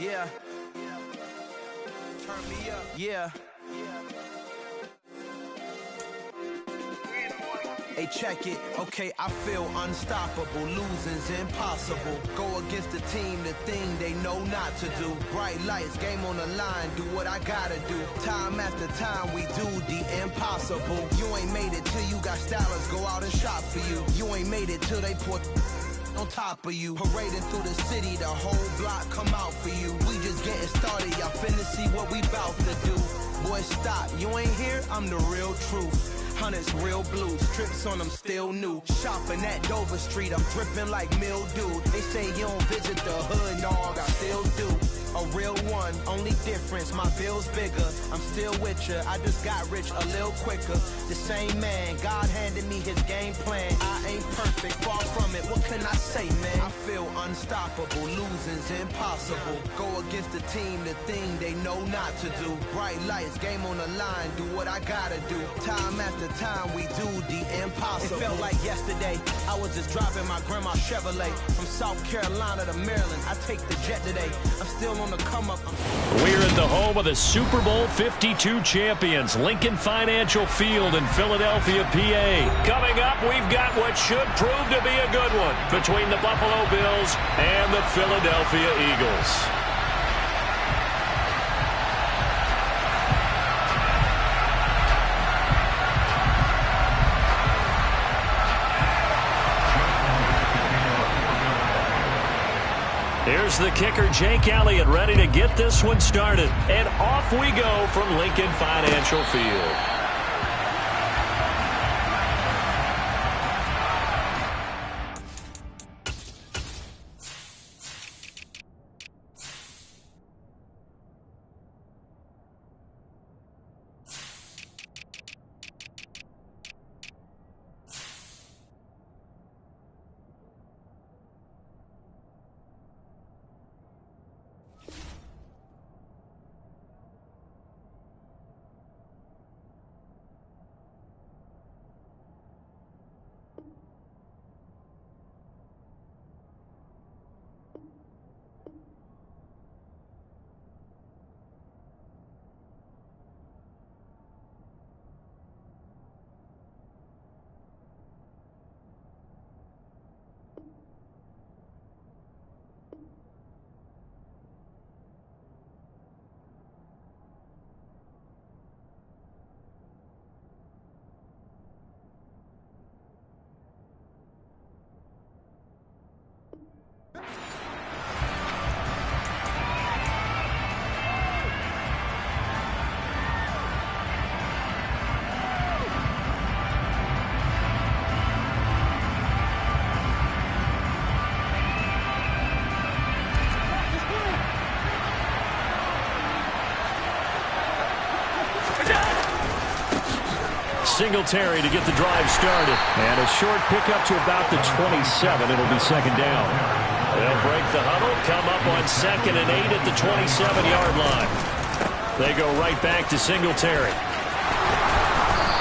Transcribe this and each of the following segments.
Yeah. Turn me up. Yeah. Hey, check it. Okay, I feel unstoppable. Losing's impossible. Go against the team, the thing they know not to do. Bright lights, game on the line, do what I gotta do. Time after time, we do the impossible. You ain't made it till you got stylers go out and shop for you. You ain't made it till they put on top of you. Parading through the city, the whole block come out for you. We just getting started, y'all finna see what we bout to do. Boy, stop, you ain't here, I'm the real truth. Hunters, real blue, strips on them still new. Shopping at Dover Street, I'm dripping like mildew. They say you don't visit the hood, dog, I still do. A real one, only difference, my bill's bigger. I'm still with ya, I just got rich a little quicker. The same man, God handed me his game plan. I ain't perfect, far from it, what can I say, man? I feel unstoppable, losing's impossible. Go against the team, the thing they know not to do. Bright lights, game on the line, do what I gotta do. Time after time, we do the impossible. It felt like yesterday, I was just driving my grandma's Chevrolet. From South Carolina to Maryland, I take the jet today. I'm still on the come up. We're at the home of the Super Bowl 52 champions, Lincoln Financial Field in Philadelphia, PA. Coming up, we've got what should prove to be a good one between the Buffalo Bills and the Philadelphia Eagles. Here's the kicker, Jake Elliott, ready to get this one started. And off we go from Lincoln Financial Field. Singletary to get the drive started. And a short pickup to about the 27. It'll be second down. They'll break the huddle, come up on 2nd and 8 at the 27-yard line. They go right back to Singletary.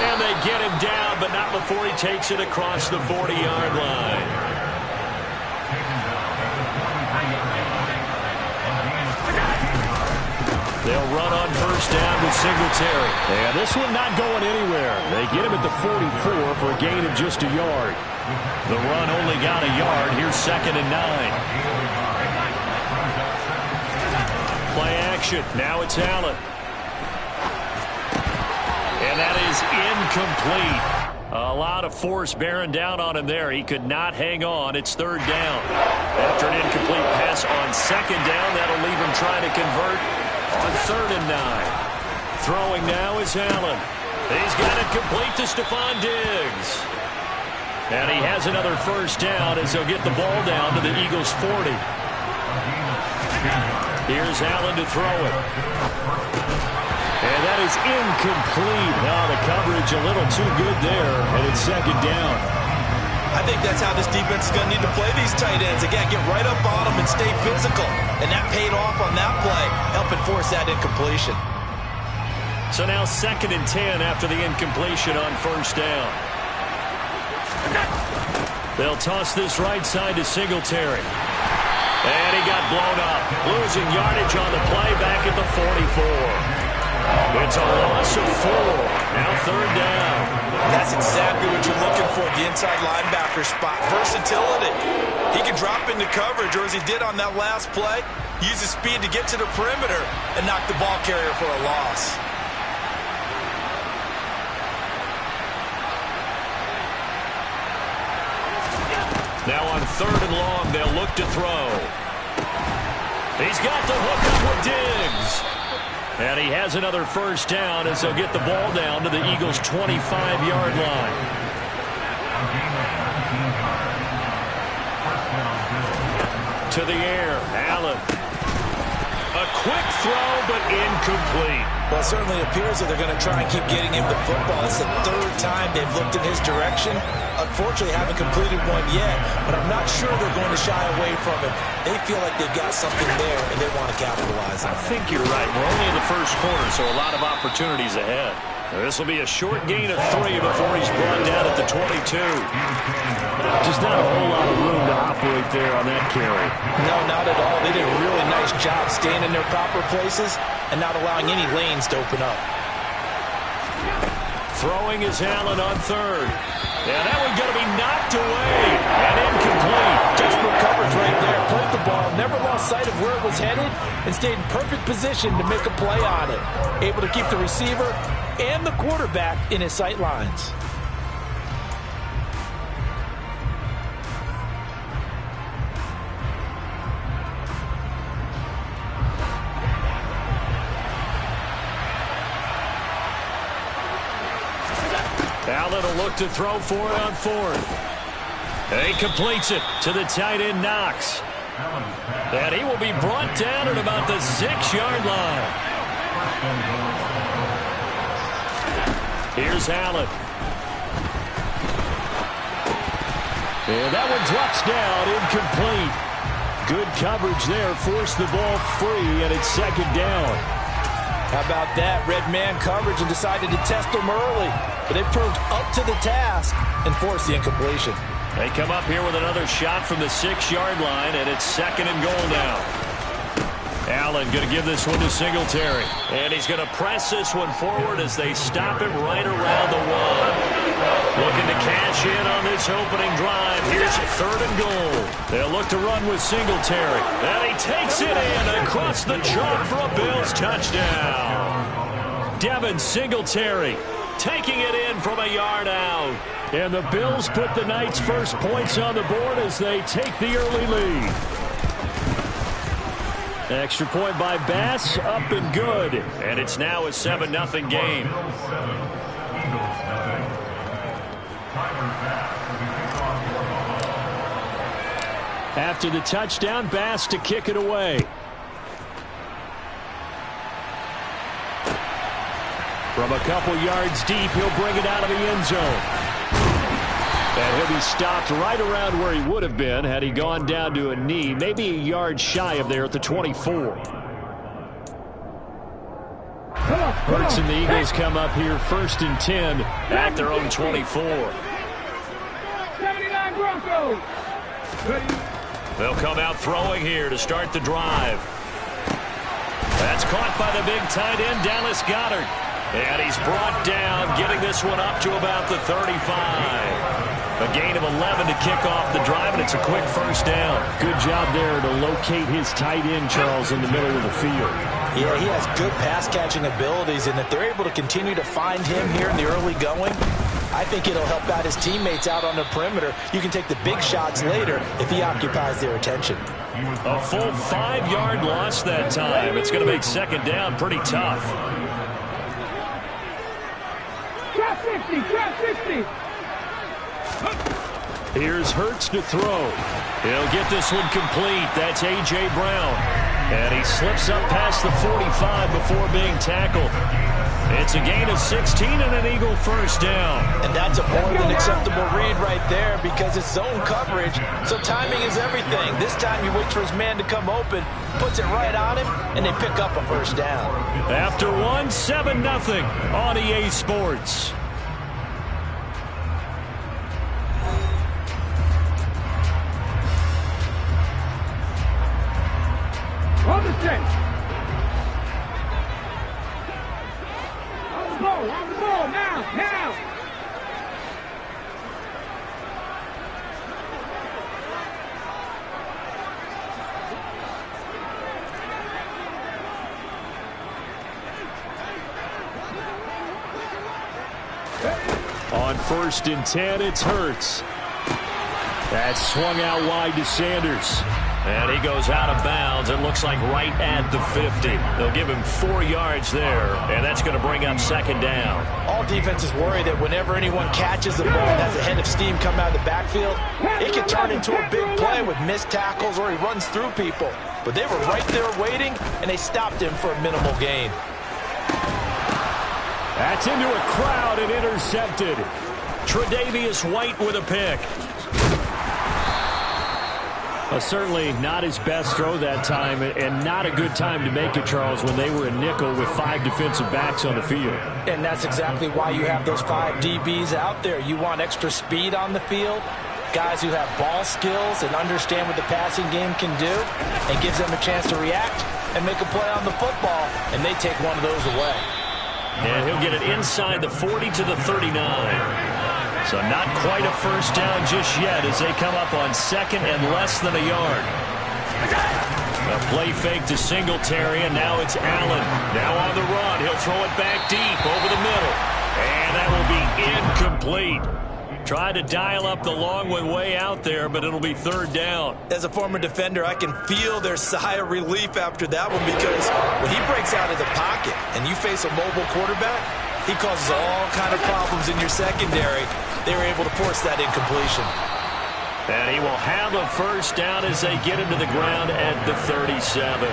And they get him down, but not before he takes it across the 40-yard line. They'll run on first down with Singletary. And this one not going anywhere. They get him at the 44 for a gain of just a yard. The run only got a yard. Here's 2nd and 9. Play action. Now it's Allen. And that is incomplete. A lot of force bearing down on him there. He could not hang on. It's 3rd down. After an incomplete pass on 2nd down, that'll leave him trying to convert on 3rd and 9. Throwing now is Allen. He's got it complete to Stephon Diggs. And he has another first down as they'll get the ball down to the Eagles' 40. Here's Allen to throw it. And that is incomplete. Now the coverage a little too good there, and it's 2nd down. I think that's how this defense is going to need to play these tight ends. Again, get right up on them and stay physical. And that paid off on that play, helping force that incompletion. So now 2nd and 10 after the incompletion on first down. They'll toss this right side to Singletary. And he got blown up. Losing yardage on the play back at the 44. It's a loss of 4. Now third down. That's exactly what you're looking for, the inside linebacker spot. Versatility. He can drop into coverage, or as he did on that last play, use his speed to get to the perimeter and knock the ball carrier for a loss. Now on third and long, they'll look to throw. He's got the hook up with Diggs. And he has another first down as they'll get the ball down to the Eagles' 25-yard line. To the air, Allen. A quick throw, but incomplete. Well, it certainly appears that they're going to try and keep getting him the football. It's the third time they've looked in his direction. Unfortunately, haven't completed one yet, but I'm not sure they're going to shy away from him. They feel like they've got something there, and they want to capitalize on it. I think you're right. We're only in the first quarter, so a lot of opportunities ahead. This will be a short gain of 3 before he's brought down at the 22. Just not a whole lot of room to operate there on that carry. No, not at all. They did a really nice job staying in their proper places and not allowing any lanes to open up. Throwing is Allen on third. Yeah, that one's going to be knocked away and incomplete. Desperate coverage right there. Played the ball, never lost sight of where it was headed, and stayed in perfect position to make a play on it. Able to keep the receiver and the quarterback in his sight lines. Allen will look to throw for it on fourth. And he completes it to the tight end, Knox. And he will be brought down at about the 6-yard line. Here's Allen. And that one drops down, incomplete. Good coverage there, forced the ball free, and it's second down. How about that? Red man coverage and decided to test them early. But they proved up to the task and forced the incompletion. They come up here with another shot from the 6-yard line, and it's second and goal now. Allen going to give this one to Singletary. And he's going to press this one forward as they stop him right around the 1. Looking to cash in on this opening drive. Here's third and goal. They'll look to run with Singletary. And he takes it in across the chalk for a Bills touchdown. Devin Singletary taking it in from a yard out. And the Bills put the Knights' first points on the board as they take the early lead. Extra point by Bass, up and good. And it's now a 7-0 game. After the touchdown, Bass to kick it away. From a couple yards deep, he'll bring it out of the end zone. And he'll be stopped right around where he would have been had he gone down to a knee, maybe a yard shy of there at the 24. Hurts and the Eagles come up here first and 10 at their own 24. 79 Broncos. They'll come out throwing here to start the drive. That's caught by the big tight end, Dallas Goedert. And he's brought down, getting this one up to about the 35. A gain of 11 to kick off the drive, and it's a quick first down. Good job there to locate his tight end, Charles, in the middle of the field. Yeah, he has good pass-catching abilities, and if they're able to continue to find him here in the early going, I think it'll help out his teammates out on the perimeter. You can take the big shots later if he occupies their attention. A full 5-yard loss that time. It's going to make second down pretty tough. Trap 60, trap 60. Here's Hurts to throw. He'll get this one complete. That's A.J. Brown. And he slips up past the 45 before being tackled. It's a gain of 16 and an Eagle first down. And that's a more than acceptable read right there because it's zone coverage, so timing is everything. This time he waits for his man to come open, puts it right on him, and they pick up a first down. After 7-0 on EA Sports. Defense. On the ball, now. On 1st and 10, it's Hurts. That's swung out wide to Sanders. And he goes out of bounds. It looks like right at the 50. They'll give him 4 yards there, and that's going to bring up 2nd down. All defenses worry that whenever anyone catches the ball and has a head of steam come out of the backfield, it can turn into a big play with missed tackles or he runs through people. But they were right there waiting, and they stopped him for a minimal gain. That's into a crowd and intercepted. Tre'Davious White with a pick. Certainly not his best throw that time, and not a good time to make it, Charles, when they were a nickel with 5 defensive backs on the field. And that's exactly why you have those 5 DBs out there. You want extra speed on the field, guys who have ball skills and understand what the passing game can do, and gives them a chance to react and make a play on the football, and they take one of those away. And he'll get it inside the 40 to the 39. So not quite a first down just yet as they come up on 2nd and less than a yard. A play fake to Singletary, and now it's Allen. Now on the run. He'll throw it back deep over the middle. And that will be incomplete. Tried to dial up the long one way out there, but it'll be 3rd down. As a former defender, I can feel their sigh of relief after that one, because when he breaks out of the pocket and you face a mobile quarterback, he causes all kind of problems in your secondary. They were able to force that incompletion. And he will have a first down as they get into the ground at the 37.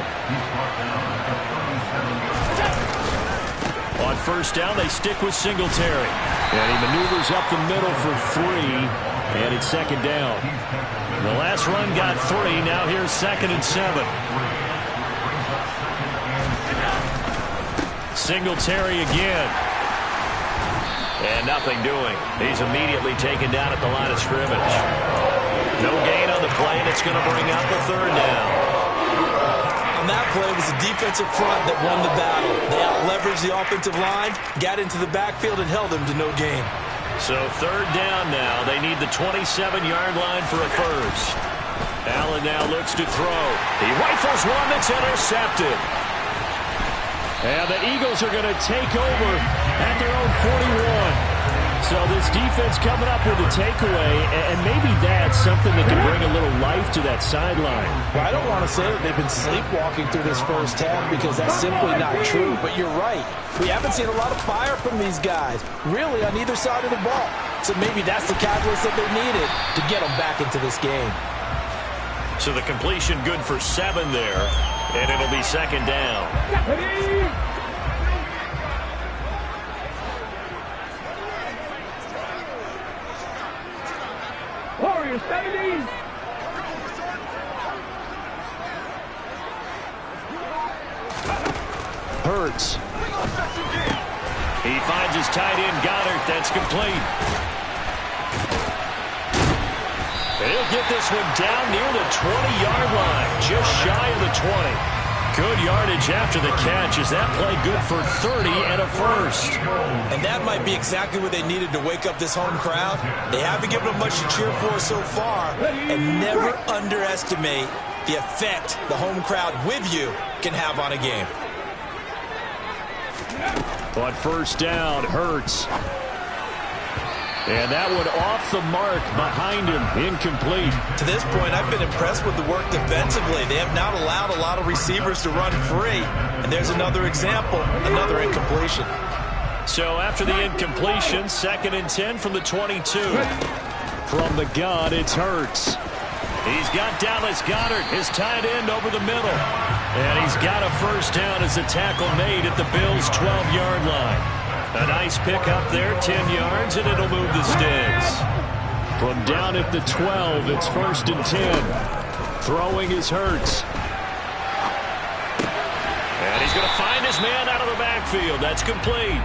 On 1st down, they stick with Singletary. And he maneuvers up the middle for 3, and it's 2nd down. The last run got 3. Now here's 2nd and 7. Singletary again. And nothing doing. He's immediately taken down at the line of scrimmage. No gain on the play, and it's going to bring up the 3rd down. On that play, it was the defensive front that won the battle. They out-leveraged the offensive line, got into the backfield, and held them to no gain. So 3rd down now. They need the 27-yard line for a first. Allen now looks to throw. He rifles one that's intercepted. And the Eagles are going to take over at their own 41. So this defense coming up with a takeaway, and maybe that's something that can bring a little life to that sideline. Well, I don't want to say that they've been sleepwalking through this first half, because that's simply not true. But you're right. We haven't seen a lot of fire from these guys, really, on either side of the ball. So maybe that's the catalyst that they needed to get them back into this game. So the completion good for 7 there, and it'll be 2nd down. Warriors 70. Hurts. He finds his tight end, Goddard. That's complete. He'll get this one down near the 20-yard line, just shy of the 20. Good yardage after the catch. Is that play good for 30 and a first? And that might be exactly what they needed to wake up this home crowd. They haven't given them much to cheer for so far. And never underestimate the effect the home crowd with you can have on a game. On 1st down, Hurts. And that one off the mark behind him, incomplete. To this point, I've been impressed with the work defensively. They have not allowed a lot of receivers to run free. And there's another example, another incompletion. So after the incompletion, 2nd and 10 from the 22. From the gun, it's Hurts. He's got Dallas Goedert, his tight end, over the middle. And he's got a first down as the tackle made at the Bills' 12-yard line. A nice pick up there, 10 yards, and it'll move the sticks. From down at the 12, it's 1st and 10. Throwing is Hurts. And he's going to find his man out of the backfield. That's complete.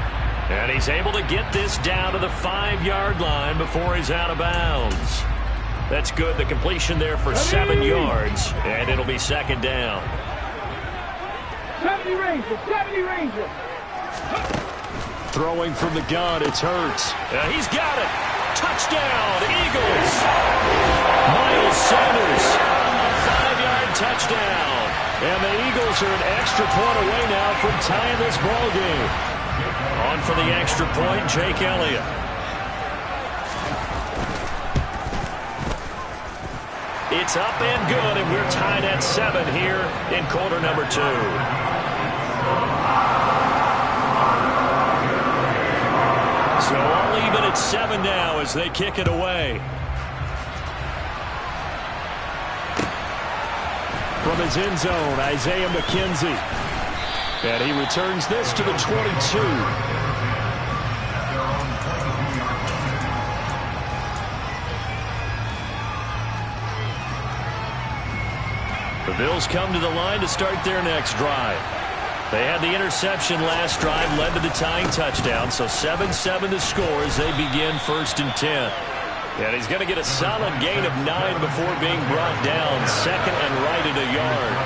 And he's able to get this down to the 5-yard line before he's out of bounds. That's good. The completion there for 7 yards, and it'll be 2nd down. 70 Ranger, 70 Ranger. Throwing from the gun, it's Hurts. He's got it. Touchdown, Eagles. Miles Sanders, a 5-yard touchdown. And the Eagles are an extra point away now from tying this ball game. On for the extra point, Jake Elliott. It's up and good, and we're tied at 7 here in quarter number 2. So all even at 7 now as they kick it away. From his end zone, Isaiah McKenzie. And he returns this to the 22. The Bills come to the line to start their next drive. They had the interception last drive, led to the tying touchdown, so 7-7 to score as they begin 1st and 10. And he's going to get a solid gain of 9 before being brought down, 2nd and right at a yard.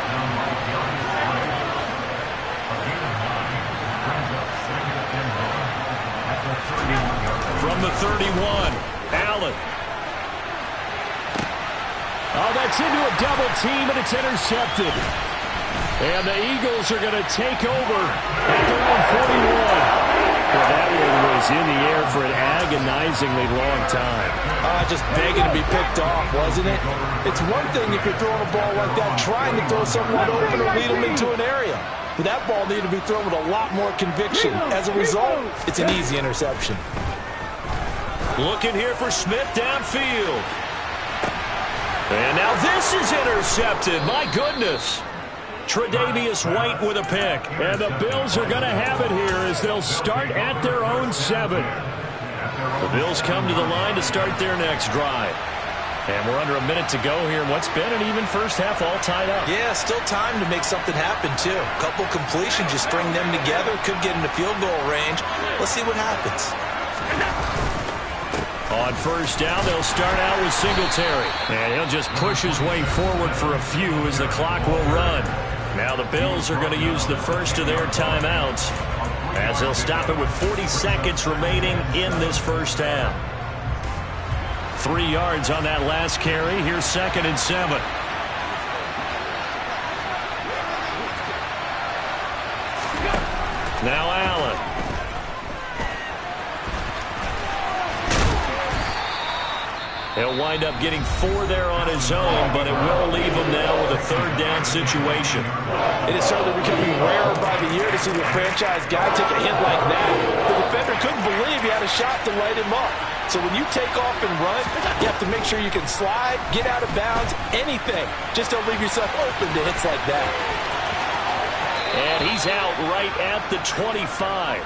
From the 31, Allen. Oh, that's into a double team, and it's intercepted. And the Eagles are going to take over at their own 41. Well, that one was in the air for an agonizingly long time. Just begging to be picked off, wasn't it? It's one thing if you're throwing a ball like that, trying to throw someone open or lead them into an area. But that ball needed to be thrown with a lot more conviction. As a result, it's an easy interception. Looking here for Smith downfield. And now this is intercepted. My goodness. Tre'Davious White with a pick. And the Bills are going to have it here as they'll start at their own 7. The Bills come to the line to start their next drive. And we're under a minute to go here in what's been an even first half, all tied up. Yeah, still time to make something happen, too. A couple completions, you string them together, could get into field goal range. Let's see what happens. On 1st down, they'll start out with Singletary. And he'll just push his way forward for a few as the clock will run. Now the Bills are going to use the first of their timeouts as they'll stop it with 40 seconds remaining in this first half. 3 yards on that last carry. Here's 2nd and 7. Now Allen. He'll wind up getting 4 there on his own, but it will leave him now with a 3rd down situation. It is certainly becoming rarer by the year to see the franchise guy take a hit like that. The defender couldn't believe he had a shot to light him up. So when you take off and run, you have to make sure you can slide, get out of bounds, anything. Just don't leave yourself open to hits like that. And he's out right at the 25.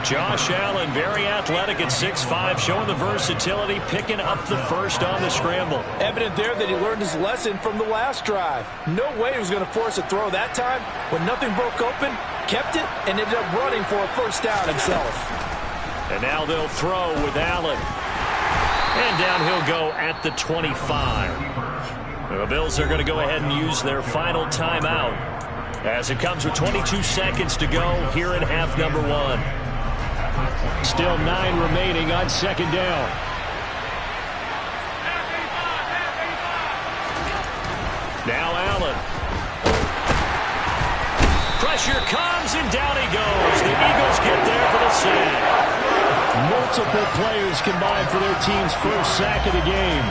Josh Allen, very athletic at 6'5", showing the versatility, picking up the first on the scramble. Evident there that he learned his lesson from the last drive. No way he was going to force a throw that time. When nothing broke open, kept it, and ended up running for a 1st down himself. And now they'll throw with Allen. And down he'll go at the 25. The Bills are going to go ahead and use their final timeout as it comes with 22 seconds to go here in half number 1. Still 9 remaining on 2nd down. Now Allen. Pressure comes and down he goes. The Eagles get there for the sack. Multiple players combined for their team's first sack of the game.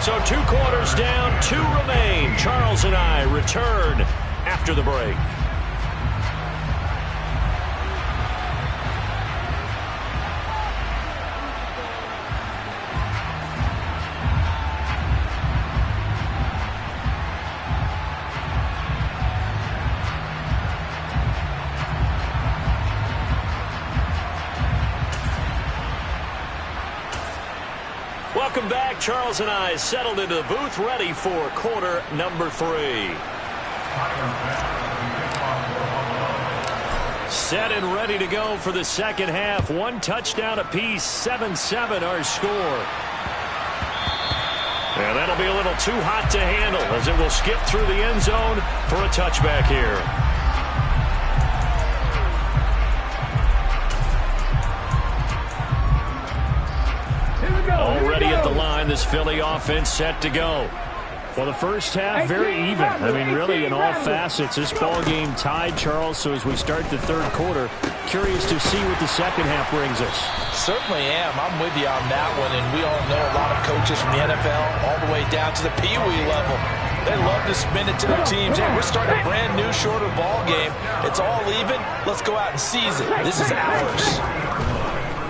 So 2 quarters down, 2 remain. Charles and I return after the break. Welcome back. Charles and I settled into the booth, ready for quarter number 3. Set and ready to go for the second half. 1 touchdown apiece, 7-7 our score. And that'll be a little too hot to handle as it will skip through the end zone for a touchback here. Already at the line, this Philly offense set to go. Well, the first half, very even. I mean, really, in all facets, this ball game tied, Charles. So as we start the third quarter, curious to see what the second half brings us. Certainly am. I'm with you on that one. And we all know a lot of coaches from the NFL all the way down to the Pee Wee level. They love to spin it to their teams. Hey, we're starting a brand new, shorter ball game. It's all even. Let's go out and seize it. This is ours.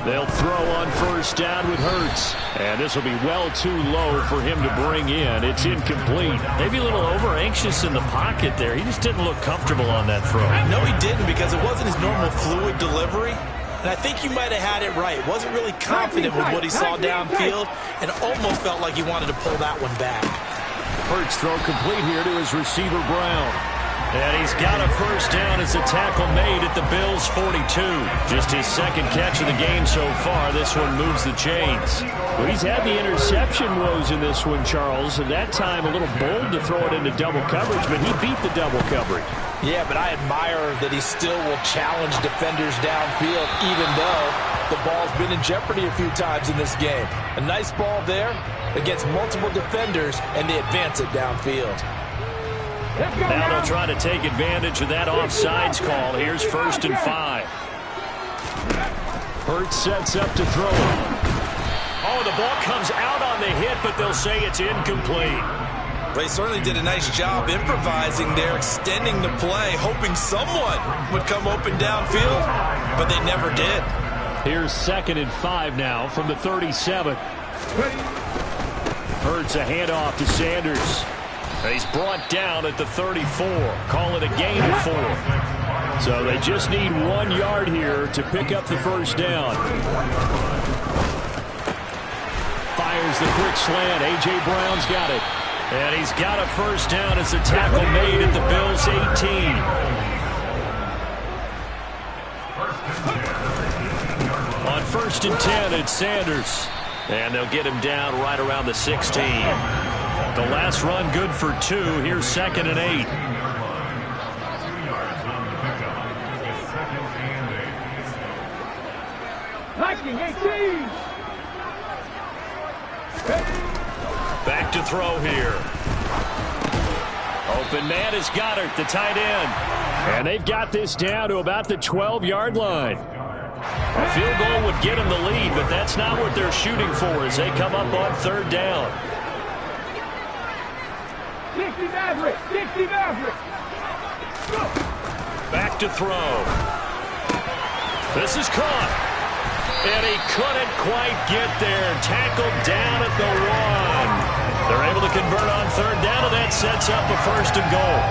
They'll throw on first down with Hurts. And this will be well too low for him to bring in. It's incomplete. Maybe a little over-anxious in the pocket there. He just didn't look comfortable on that throw. No, he didn't, because it wasn't his normal fluid delivery. And I think you might have had it right. Wasn't really confident with what he saw downfield and almost felt like he wanted to pull that one back. Hurts throw complete here to his receiver, Brown. And he's got a first down as the tackle made at the Bills' 42. Just his second catch of the game so far. This one moves the chains. Well, he's had the interception woes in this one, Charles. And that time a little bold to throw it into double coverage, but he beat the double coverage. Yeah, but I admire that he still will challenge defenders downfield, even though the ball's been in jeopardy a few times in this game. A nice ball there against multiple defenders, and they advance it downfield. Now they'll try to take advantage of that offsides call. Here's 1st and 5. Hurts sets up to throw it. Oh, the ball comes out on the hit, but they'll say it's incomplete. They certainly did a nice job improvising there, extending the play, hoping someone would come open downfield, but they never did. Here's 2nd and 5 now from the 37. Hurts a handoff to Sanders. He's brought down at the 34. Call it a gain of 4. So they just need 1 yard here to pick up the first down. Fires the quick slant. A.J. Brown's got it. And he's got a first down as the tackle made at the Bills' 18. On 1st and 10, it's Sanders. And they'll get him down right around the 16. The last run good for 2. Here's 2nd and 8. Back to throw here. Open man is Goddard, the tight end. And they've got this down to about the 12-yard line. A field goal would get them the lead, but that's not what they're shooting for as they come up on 3rd down. 60 Maverick! 60 Maverick! Back to throw. This is caught. And he couldn't quite get there. Tackled down at the 1. They're able to convert on 3rd down, and that sets up a 1st and goal.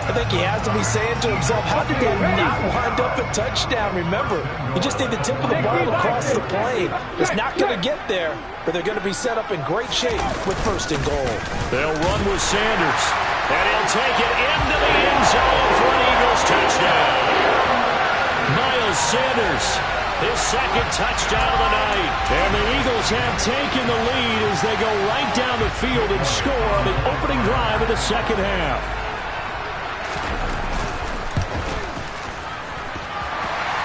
I think he has to be saying to himself, how did that not wind up a touchdown? Remember, you just need the tip of the ball across the plane. It's not going to get there, but they're going to be set up in great shape with 1st and goal. They'll run with Sanders, and he'll take it into the end zone for an Eagles touchdown. Miles Sanders, his 2nd touchdown of the night. And the Eagles have taken the lead as they go right down the field and score on the opening drive of the second half.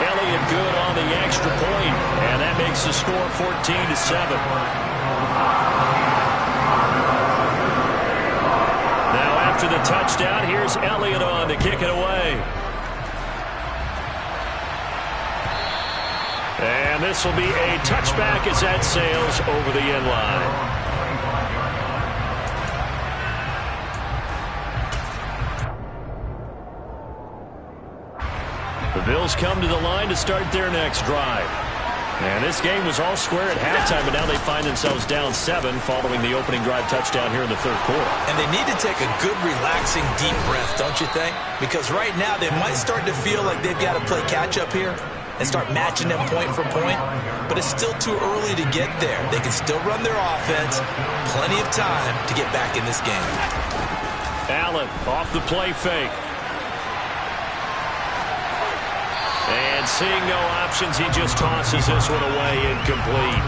Elliott good on the extra point, and that makes the score 14-7. Now after the touchdown, here's Elliott on to kick it away. And this will be a touchback as that sails over the end line. The Bills come to the line to start their next drive. And this game was all square at halftime, but now they find themselves down 7 following the opening drive touchdown here in the 3rd quarter. And they need to take a good, relaxing, deep breath, don't you think? Because right now they might start to feel like they've got to play catch-up here and start matching them point for point. But it's still too early to get there. They can still run their offense. Plenty of time to get back in this game. Allen off the play fake. And seeing no options, he just tosses this one away, incomplete.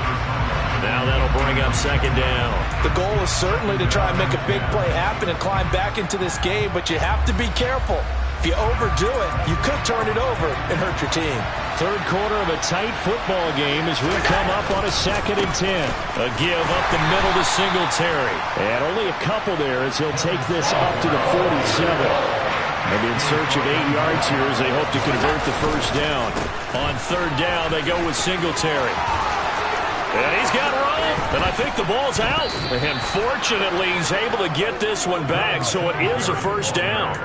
Now that'll bring up second down. The goal is certainly to try and make a big play happen and climb back into this game, but you have to be careful. If you overdo it, you could turn it over and hurt your team. Third quarter of a tight football game as we come up on a 2nd and 10. A give up the middle to Singletary. And only a couple there as he'll take this up to the 47. Maybe in search of 8 yards here as they hope to convert the first down. On third down, they go with Singletary. And he's got room. And I think the ball's out. And fortunately, he's able to get this one back, so it is a first down.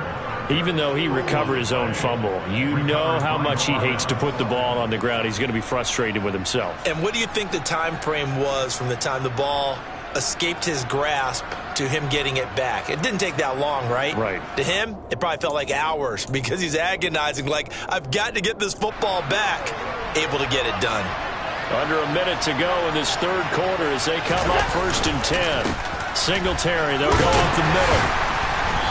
Even though he recovered his own fumble, you know how much he hates to put the ball on the ground. He's going to be frustrated with himself. And what do you think the time frame was from the time the ball escaped his grasp to him getting it back? It didn't take that long, right? Right. To him, it probably felt like hours because he's agonizing, like, I've got to get this football back. Able to get it done. Under a minute to go in this third quarter as they come up 1st and 10. Singletary, they'll go up the middle.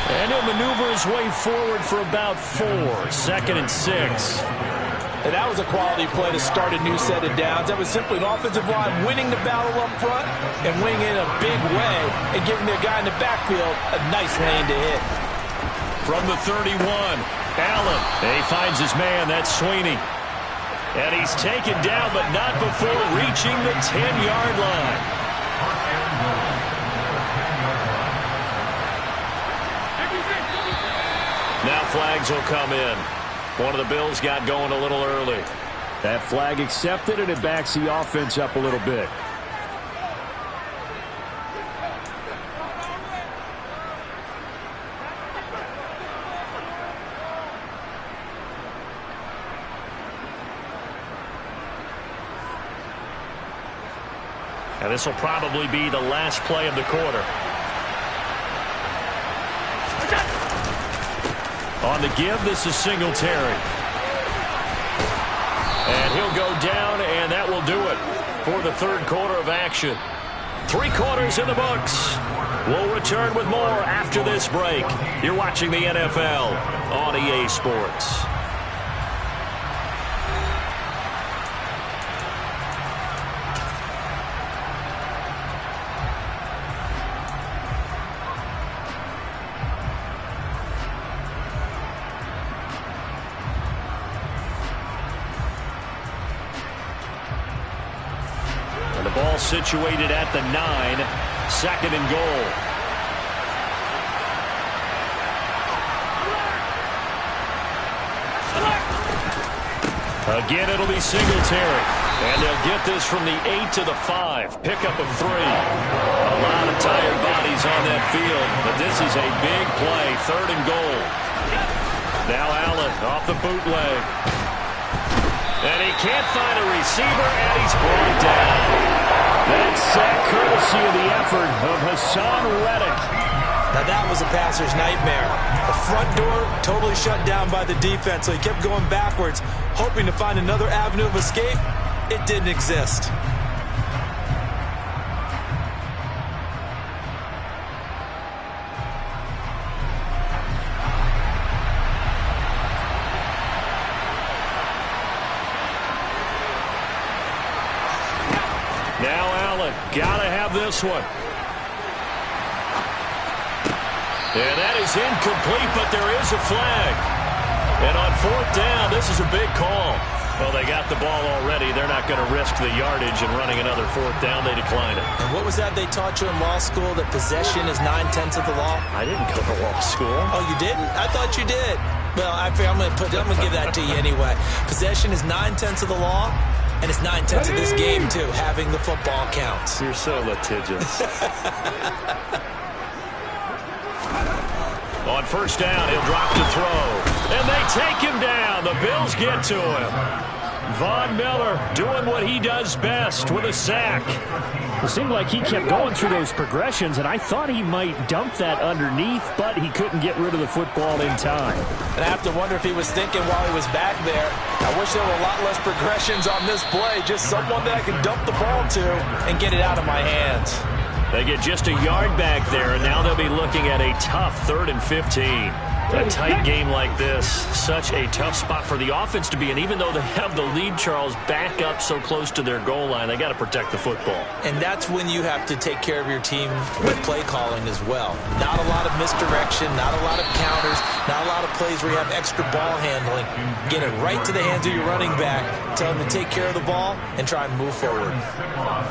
And he'll maneuver his way forward for about 4. 2nd and 6. And that was a quality play to start a new set of downs. That was simply an offensive line winning the battle up front and winning in a big way and giving their guy in the backfield a nice lane to hit. From the 31, Allen. And he finds his man. That's Sweeney. And he's taken down, but not before reaching the 10-yard line. Now flags will come in. One of the Bills got going a little early. That flag accepted, and it backs the offense up a little bit. And this will probably be the last play of the quarter. On the give, this is Singletary. And he'll go down, and that will do it for the third quarter of action. 3 quarters in the books. We'll return with more after this break. You're watching the NFL on EA Sports. Ball situated at the 9, 2nd and goal. Again, it'll be Singletary. And they'll get this from the 8 to the 5. Pickup of 3. A lot of tired bodies on that field, but this is a big play. 3rd and goal. Now Allen off the bootleg. And he can't find a receiver, and he's brought down. That's courtesy of the effort of Hassan Reddick. Now that was a passer's nightmare. The front door totally shut down by the defense, so he kept going backwards, hoping to find another avenue of escape. It didn't exist. Now Allen, gotta have this one. And that is incomplete, but there is a flag. And on 4th down, this is a big call. Well, they got the ball already. They're not going to risk the yardage and running another 4th down. They decline it. And what was that they taught you in law school, that possession is 9/10 of the law? I didn't go to law school. Oh, you didn't? I thought you did. Well, I'm going to give that to you anyway. Possession is 9/10 of the law. And it's 9/10 of this game, too. Having the football counts. You're so litigious. On 1st down, he'll drop to throw. And they take him down. The Bills get to him. Von Miller doing what he does best with a sack. It seemed like he kept going through those progressions, and I thought he might dump that underneath, but he couldn't get rid of the football in time. And I have to wonder if he was thinking while he was back there, I wish there were a lot less progressions on this play, just someone that I could dump the ball to and get it out of my hands. They get just a yard back there, and now they'll be looking at a tough 3rd and 15. A tight game like this, such a tough spot for the offense to be in. Even though they have the lead, Charles, back up so close to their goal line, they got to protect the football. And that's when you have to take care of your team with play calling as well. Not a lot of misdirection, not a lot of counters, not a lot of plays where you have extra ball handling. Get it right to the hands of your running back, tell them to take care of the ball, and try and move forward.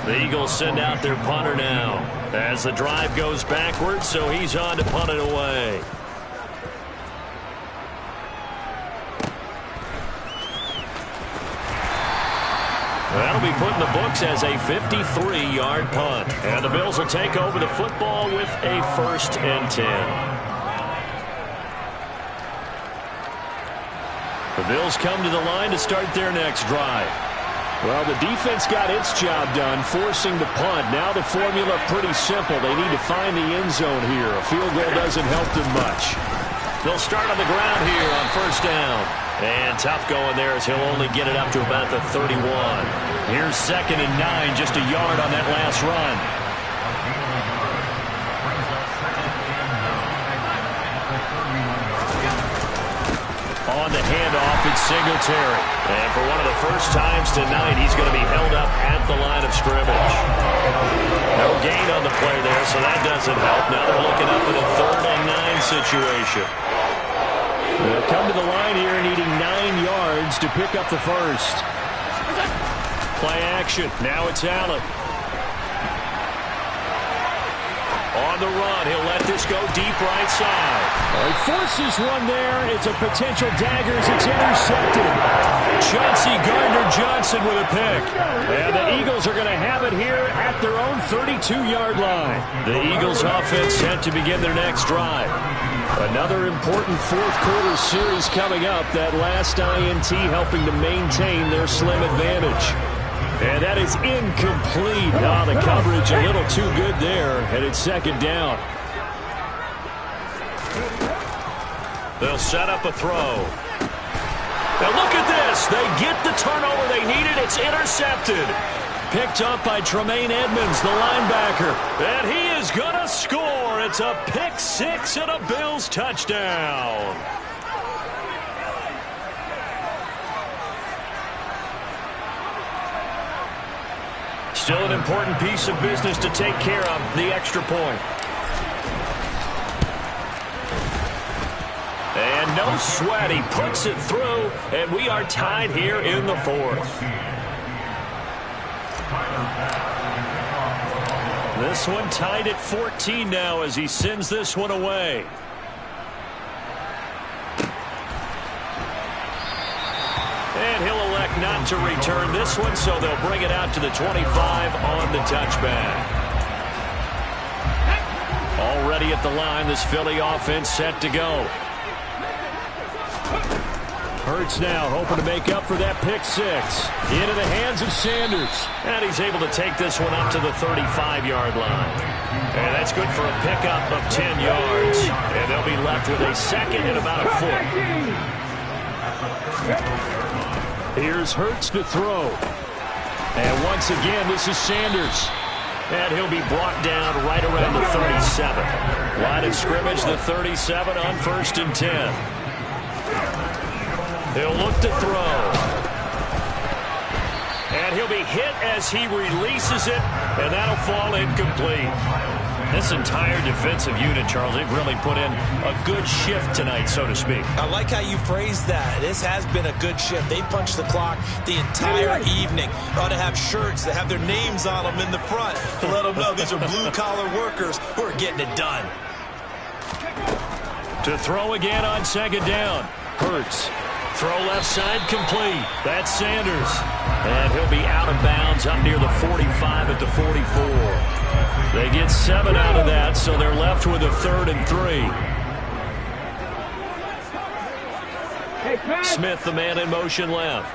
The Eagles send out their punter now as the drive goes backwards, so he's on to punt it away. That'll be put in the books as a 53-yard punt. And the Bills will take over the football with a 1st and 10. The Bills come to the line to start their next drive. Well, the defense got its job done, forcing the punt. Now the formula pretty simple. They need to find the end zone here. A field goal doesn't help them much. They'll start on the ground here on 1st down. And tough going there as he'll only get it up to about the 31. Here's 2nd and 9, just a yard on that last run. On the handoff, it's Singletary. And for one of the first times tonight, he's going to be held up at the line of scrimmage. No gain on the play there, so that doesn't help. Now they're looking up at a 3rd and 9 situation. They'll come to the line here needing 9 yards to pick up the 1st. Play action. Now it's Allen. On the run, he'll let this go deep right side. He forces one there. It's a potential dagger as it's intercepted. Chauncey Gardner-Johnson with a pick. And the Eagles are going to have it here at their own 32-yard line. The Eagles offense set to begin their next drive. Another important 4th quarter series coming up. That last INT helping to maintain their slim advantage. And that is incomplete. The coverage a little too good there. And it's 2nd down. They'll set up a throw. Now look at this. They get the turnover they needed. It's intercepted. Picked up by Tremaine Edmonds, the linebacker. And he is going to score. It's a pick 6 and a Bills touchdown. Still an important piece of business to take care of, the extra point. And no sweat, he puts it through, and we are tied here in the 4th. This one tied at 14 now as he sends this one away. And he'll elect not to return this one, so they'll bring it out to the 25 on the touchback. Already at the line, this Philly offense set to go. Hurts now hoping to make up for that pick 6. Into the hands of Sanders. And he's able to take this one up to the 35-yard line. And that's good for a pickup of 10 yards. And they'll be left with a 2nd and about a foot. Here's Hurts to throw. And once again, this is Sanders. And he'll be brought down right around the 37. Line of scrimmage, the 37 on 1st and 10. He'll look to throw. And he'll be hit as he releases it, and that'll fall incomplete. This entire defensive unit, Charles, they've really put in a good shift tonight, so to speak. I like how you phrased that. This has been a good shift. They punched the clock the entire evening. They ought to have shirts that have their names on them in the front to let them know these are blue-collar workers who are getting it done. To throw again on 2nd down. Hurts. Throw left side complete. That's Sanders. And he'll be out of bounds up near the 45 at the 44. They get 7 out of that, so they're left with a 3rd and 3. Smith, the man in motion left.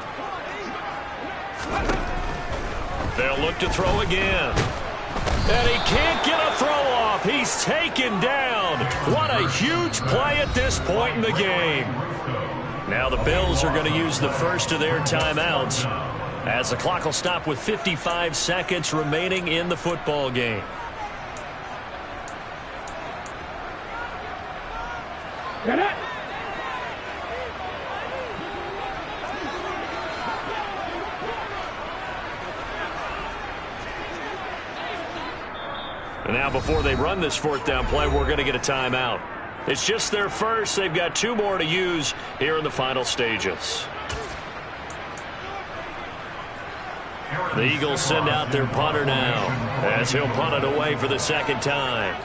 They'll look to throw again. And he can't get a throw off. He's taken down. What a huge play at this point in the game. Now the Bills are going to use the first of their timeouts as the clock will stop with 55 seconds remaining in the football game. Get it! And now before they run this fourth down play, we're going to get a timeout. It's just their first. They've got 2 more to use here in the final stages. The Eagles send out their punter now as he'll punt it away for the second time.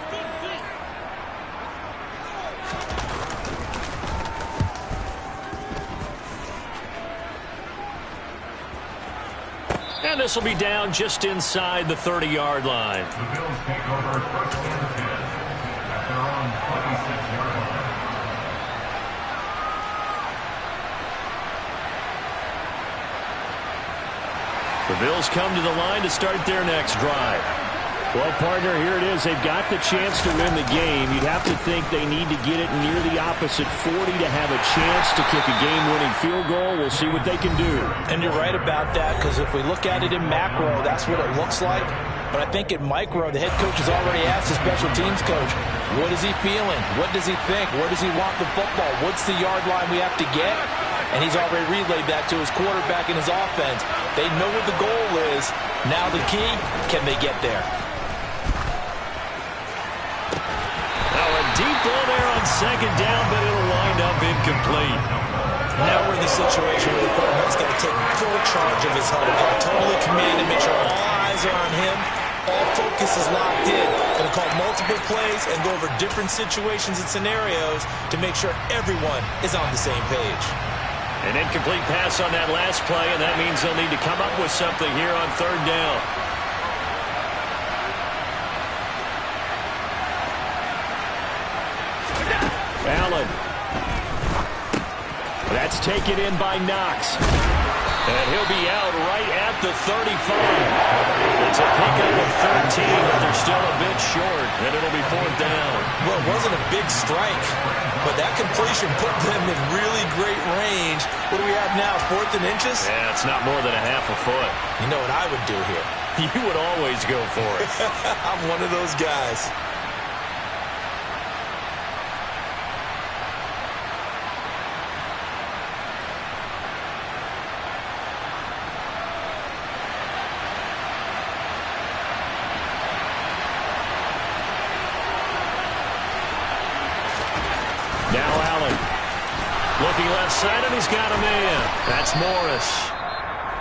And this will be down just inside the 30-yard line. The Bills take over first and 10 at their own 26-yard line. The Bills come to the line to start their next drive. Well, partner, here it is. They've got the chance to win the game. You'd have to think they need to get it near the opposite 40 to have a chance to kick a game-winning field goal. We'll see what they can do. And you're right about that, because if we look at it in macro, that's what it looks like. But I think in micro, the head coach has already asked the special teams coach, what is he feeling? What does he think? Where does he want the football? What's the yard line we have to get? And he's already relayed that to his quarterback and his offense. They know what the goal is. Now the key, can they get there? Now a deep ball there on second down, but it'll wind up incomplete. Now we're in the situation where the quarterback's got to take full charge of his huddle. Got to totally command and make sure all eyes are on him. All focus is locked in. Going to call multiple plays and go over different situations and scenarios to make sure everyone is on the same page. An incomplete pass on that last play, and that means they'll need to come up with something here on third down. Allen. That's taken in by Knox. And he'll be out right at the 35. It's a pickup of 13, but they're still a bit short, and it'll be fourth down. Well, it wasn't a big strike, but that completion put them in really great range. What do we have now, 4th and inches? Yeah, it's not more than a half a foot. You know what I would do here? You would always go for it. I'm one of those guys. Now Allen. Looking left side, and he's got a man. That's Morris.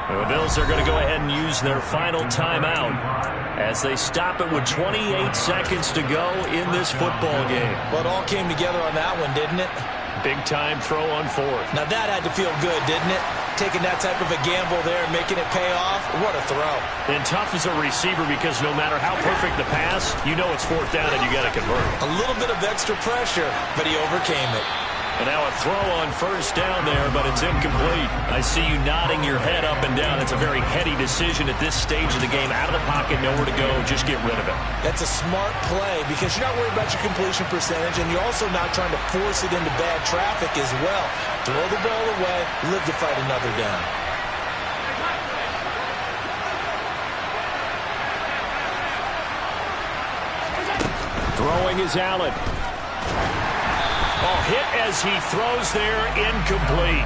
And the Bills are going to go ahead and use their final timeout as they stop it with 28 seconds to go in this football game. Well, it all came together on that one, didn't it? Big-time throw on fourth. Now that had to feel good, didn't it? Taking that type of a gamble there and making it pay off. What a throw. And tough as a receiver because no matter how perfect the pass, you know it's fourth down and you got to convert. A little bit of extra pressure, but he overcame it. And now a throw on first down there, but it's incomplete. I see you nodding your head up and down. It's a very heady decision at this stage of the game. Out of the pocket, nowhere to go. Just get rid of it. That's a smart play because you're not worried about your completion percentage, and you're also not trying to force it into bad traffic as well. Throw the ball away, live to fight another down. Throwing is Allen. Oh, hit as he throws there, incomplete.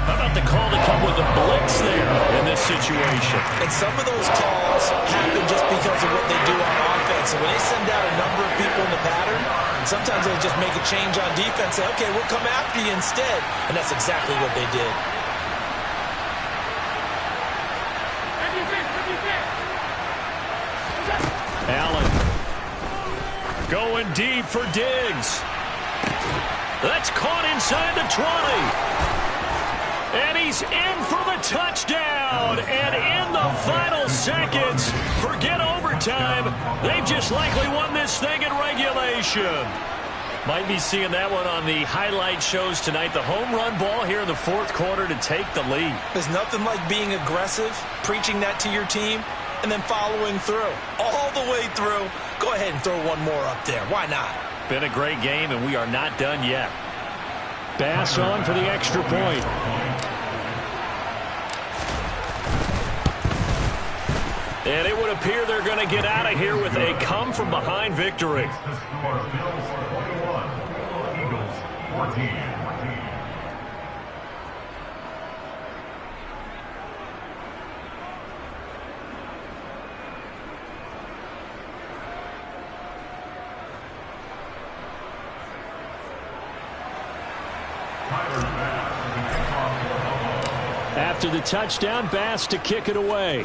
How about the call to come with a blitz there in this situation? And some of those calls happen just because of what they do on offense. And when they send out a number of people in the pattern, sometimes they just make a change on defense. Say, okay, we'll come after you instead. And that's exactly what they did. Allen going deep for Diggs. That's caught inside the 20. And he's in for the touchdown. And in the final seconds, forget overtime. They've just likely won this thing in regulation. Might be seeing that one on the highlight shows tonight. The home run ball here in the fourth quarter to take the lead. There's nothing like being aggressive, preaching that to your team, and then following through. All the way through. Go ahead and throw one more up there. Why not? Been a great game, and we are not done yet. Bass on for the extra point. And it would appear they're going to get out of here with a come-from-behind victory. The score, Bills 21, Eagles 14. After the touchdown, Bass to kick it away.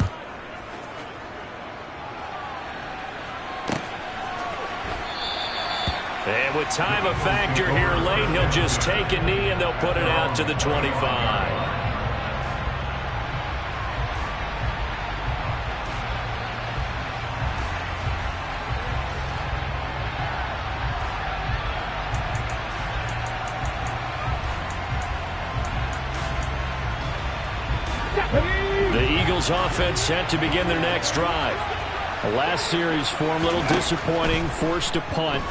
And with time a factor here late, he'll just take a knee and they'll put it out to the 25. The Eagles offense set to begin their next drive. The last series for them, a little disappointing, forced to punt.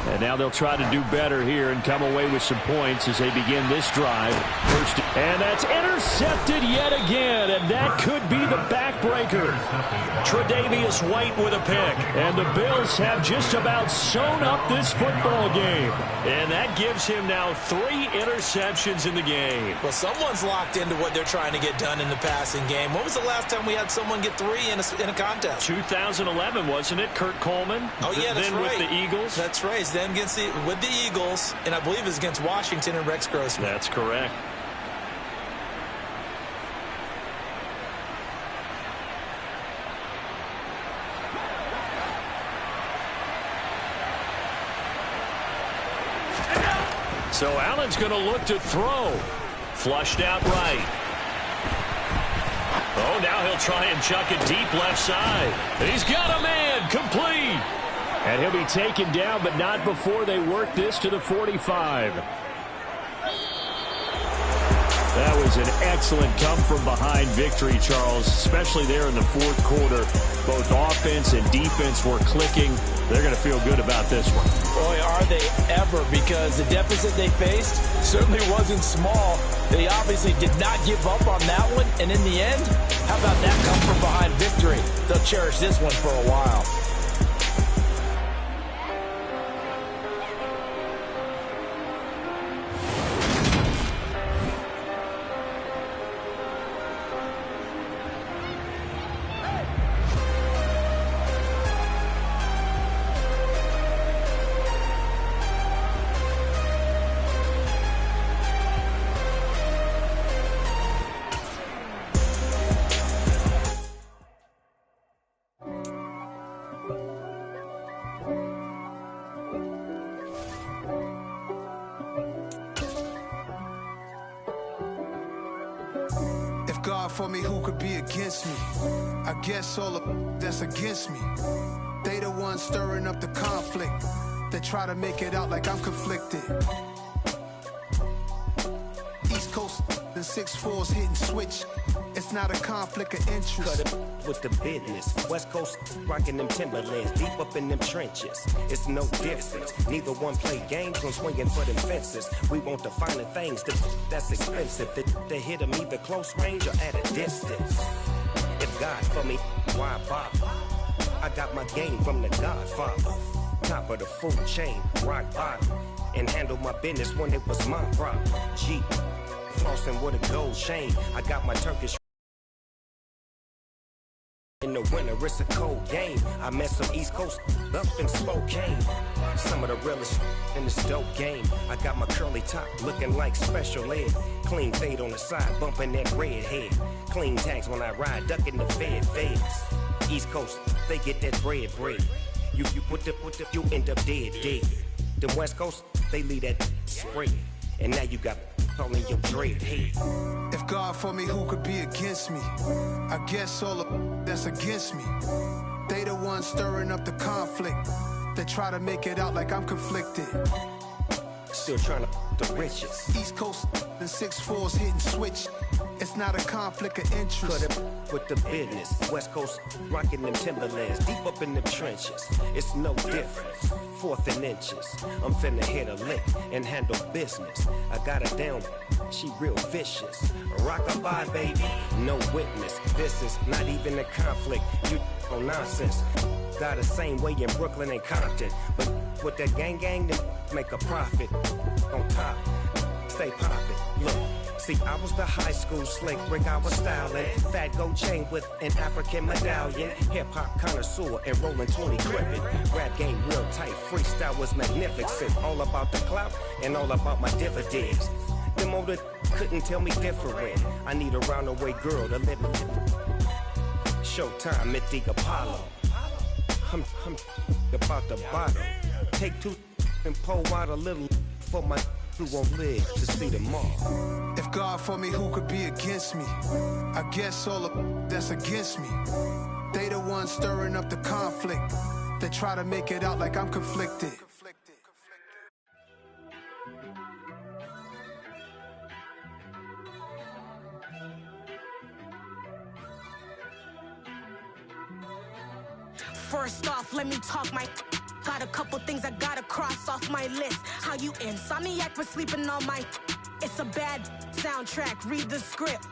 And now they'll try to do better here and come away with some points as they begin this drive. And that's intercepted yet again, and that could be the backbreaker. Tre'Davious White with a pick. And the Bills have just about sewn up this football game. And that gives him now 3 interceptions in the game. Well, someone's locked into what they're trying to get done in the passing game. When was the last time we had someone get 3 in a contest? 2011, wasn't it? Kurt Coleman? Oh, yeah, that's then right. With the Eagles? That's right. Then with the Eagles, and I believe it's against Washington and Rex Grossman. That's correct. So Allen's going to look to throw. Flushed out right. Oh, now he'll try and chuck it deep left side. And he's got a man complete. And he'll be taken down, but not before they work this to the 45. That was an excellent come-from-behind victory, Charles, especially there in the fourth quarter. Both offense and defense were clicking. They're going to feel good about this one. Boy, are they ever, because the deficit they faced certainly wasn't small. They obviously did not give up on that one, and in the end, how about that come-from-behind victory? They'll cherish this one for a while. God for me, who could be against me? I guess all of that's against me. They the ones stirring up the conflict. They try to make it out like I'm conflicted. East Coast and 6'4's hitting switch. It's not a conflict of interest. Cut it with the business. West Coast rocking them Timberlands, deep up in them trenches. It's no difference. Neither one play games when swinging for them fences. We want the finer things that's expensive. They hit them either close range or at a distance. If God for me, why bother? I got my game from the Godfather. Top of the food chain, rock bottom. And handle my business when it was my problem. G, flossing with a gold chain. I got my Turkish. In the winter, it's a cold game. I met some East Coast up in Spokane. Some of the realest in this dope game. I got my curly top looking like special ed. Clean fade on the side, bumping that red head. Clean tags when I ride, ducking the feds. East Coast, they get that bread. You you end up dead. The West Coast, they leave that spray. And now you got all in your dread head. If God for me, who could be against me? I guess all of that's against me. They the ones stirring up the conflict. They try to make it out like I'm conflicted. Still trying to the riches. East Coast and 6'4's hitting switch. It's not a conflict of interest. Cut it with the business. West Coast rocking them Timberlands, deep up in them trenches. It's no difference. 4th and inches. I'm finna hit a lick and handle business. I got her down, she real vicious. Rock-a-bye, baby, no witness. This is not even a conflict. You on nonsense. Got the same way in Brooklyn and Compton. But with that gang, then make a profit. On top, stay poppin'. Look. See, I was the high school slick brick, I was styling. Fat gold chain with an African medallion. Hip-hop connoisseur and rolling 20 gripping. Rap game real tight, freestyle was magnificent. All about the clout and all about my dividends. Them older couldn't tell me different. I need a roundaway girl to live with. Showtime at the Apollo. I'm about the bottom. Take two and pour out a little for my who won't live to see them all. If God for me, who could be against me? I guess all of that's against me. They the ones stirring up the conflict. They try to make it out like I'm conflicted. First off, let me talk my. Got a couple things I gotta cross off my list. How you insomniac for sleeping on my. It's a bad soundtrack, read the script.